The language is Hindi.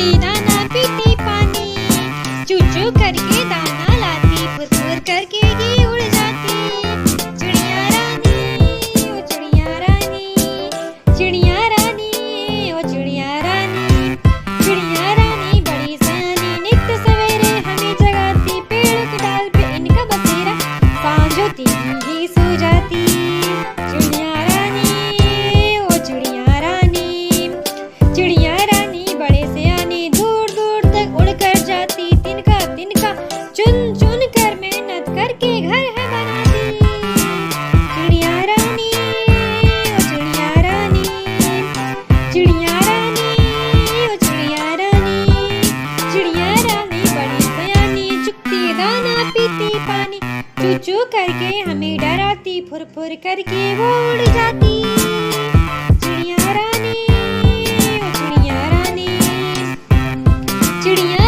चुगती दाना पीती पानी, चू चू करके दाना लाती, फुर फुर करके ये उड़ जाती। चिड़िया रानी ओ चिड़िया रानी, चिड़िया रानी ओ चिड़िया रानी, चिड़िया रानी बड़ी सयानी, नित्य सवेरे हमें जगाती, पेड़ के डाल पे इनका बसेरा, सांझ होती ही सो जाती। चिड़िया रानी ओ चिड़िया रानी, चिड़िया रानी बड़े सयानी, दूर दूर तक उड़ कर जाती, तिनका तिनका चुन चुन कर मेहनत करके घर है बनाती। चिड़िया रानी ओ चिड़िया रानी, चिड़िया रानी ओ चिड़िया रानी, चिड़िया रानी बड़ी सयानी, चुगती दाना पीती पानी, चू चू करके हमें डराती, फुर फुर करके वो उड़ जाती। चिड़िया रानी ओ चिड़िया रानी, चिड़िया